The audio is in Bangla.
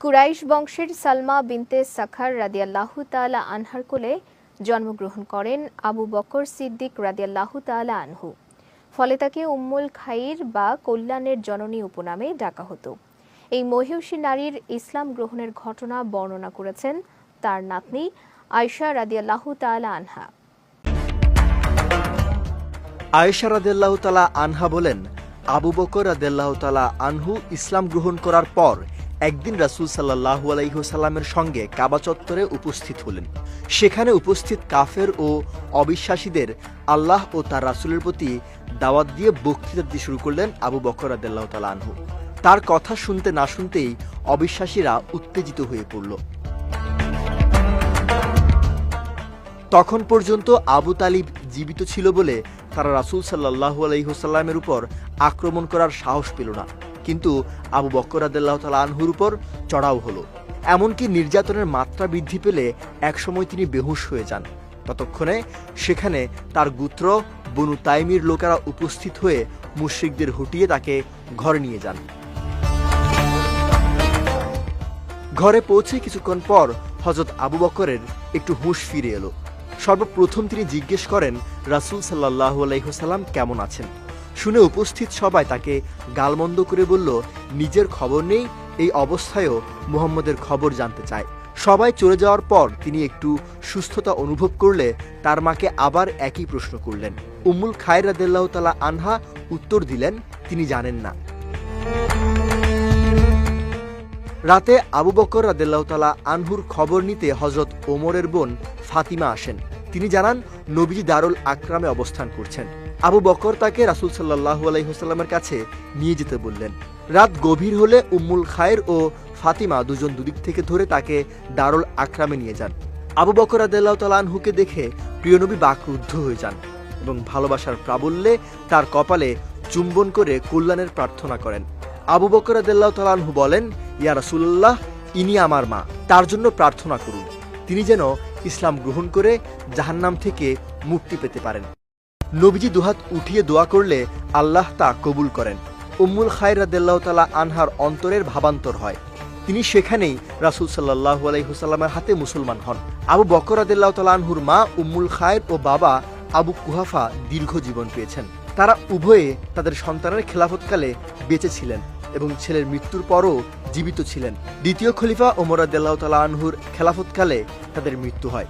কুরাইশ বংশের সালমা বিনতে সাখার রাদিয়াল্লাহু তাআলা আনহার কোলে জন্মগ্রহণ করেন আবু বকর সিদ্দিক রাদিয়াল্লাহু তাআলা আনহু। ফলে তাকে উম্মুল খাইর বা কল্যাণের জননী উপনামে ডাকা হতো। এই মহিষী নারীর ইসলাম গ্রহণের ঘটনা বর্ণনা করেছেন তার নাতনি আয়েশা রাদিয়াল্লাহু তাআলা আনহা। আয়েশা রাদিয়াল্লাহু তাআলা আনহা বলেন, আবু বকর রাদিয়াল্লাহু তাআলা আনহু ইসলাম গ্রহণ করার পর একদিন রাসূল সাল্লাল্লাহু আলাইহি ওয়াসাল্লামের সঙ্গে কাবা চত্বরে উপস্থিত হলেন। সেখানে উপস্থিত কাফের ও অবিশ্বাসীদের আল্লাহ ও তার রাসূলের প্রতি দাওয়াত দিয়ে বক্তৃতা দিতে শুরু করলেন আবু বকর রাদিয়াল্লাহু তাআলা আনহু। তার কথা শুনতে না শুনতেই অবিশ্বাসীরা উত্তেজিত হয়ে পড়ল। তখন পর্যন্ত আবু তালিব জীবিত ছিল বলে তারা রাসূল সাল্লাল্লাহু আলাইহি ওয়াসাল্লামের উপর আক্রমণ করার সাহস পেল না, কিন্তু আবু বকর রাদিয়াল্লাহু তাআলা আনহুর উপর চড়াও হলো। এমনকি নির্যাতনের মাত্রা বৃদ্ধি পেলে একসময় তিনি বেহুশ হয়ে যান। ততক্ষণে সেখানে তার গোত্র বনু তাইমির লোকেরা উপস্থিত হয়ে মুশরিকদের হটিয়ে তাকে ঘরে নিয়ে যান। ঘরে পৌঁছে কিছুক্ষণ পর হযরত আবু বকরের একটু হুঁশ ফিরে এলো। সর্বপ্রথম তিনি জিজ্ঞেস করেন রাসূল সাল্লাল্লাহু আলাইহি ওয়াসাল্লাম কেমন আছেন। শুনে উপস্থিত সবাই তাকে গালমন্দ করে বলল, নিজের খবর নেই, এই অবস্থায়ও মুহাম্মদের খবর জানতে চায়। সবাই চলে যাওয়ার পর তিনি একটু সুস্থতা অনুভব করলে তার মাকে আবার একই প্রশ্ন করলেন। উম্মুল খাইর রাদিয়াল্লাহু তাআলা আনহা উত্তর দিলেন, তিনি জানেন না। রাতে আবু বকর রাদিয়াল্লাহু তাআলা আনহুর খবর নিতে হযরত ওমরের বোন ফাতিমা আসেন। তিনি জানান নবীজি দারুল আকরামে অবস্থান করছেন। আবু বকর তাকে রাসূল সাল্লাল্লাহু আলাইহি ওয়াসাল্লামের কাছে নিয়ে যেতে বললেন। রাত গভীর হলে উম্মুল খায়ের ও ফাতিমা দুজন দুদিক থেকে ধরে তাকে দারুল আকরামে নিয়ে যান। আবু বকর রাদিয়াল্লাহু তাআলা আনহুকে দেখে প্রিয় নবী বাকরুদ্ধ হয়ে যান এবং ভালোবাসার প্রাবল্যে তার কপালে চুম্বন করে কল্যাণের প্রার্থনা করেন। আবু বকর রাদিয়াল্লাহু তাআলা আনহু বলেন, ইয়া রাসূলুল্লাহ, ইনি আমার মা, তার জন্য প্রার্থনা করুন, তিনি যেন ইসলাম গ্রহণ করে জাহান্নাম থেকে মুক্তি পেতে পারেন। নবীজি দুহাত উঠিয়ে দোয়া করলে আল্লাহ তা কবুল করেন। উম্মুল খাইর রাদিয়াল্লাহু তাআলা আনহার অন্তরের ভাবান্তর হয়। তিনি সেখানেই রাসূল সাল্লাল্লাহু আলাইহি ওয়াসাল্লামের হাতে মুসলমান হন। আবু বকর রাদিয়াল্লাহু তাআলা আনহুর মা উম্মুল খাইর ও বাবা আবু কুহাফা দীর্ঘ জীবন পেয়েছেন। তারা উভয়ে তাদের সন্তানের খেলাফতকালে বেঁচে ছিলেন এবং ছেলের মৃত্যুর পরও জীবিত ছিলেন। দ্বিতীয় খলিফা ওমর রাদিয়াল্লাহু তাআলা আনহুর খেলাফতকালে তাদের মৃত্যু হয়।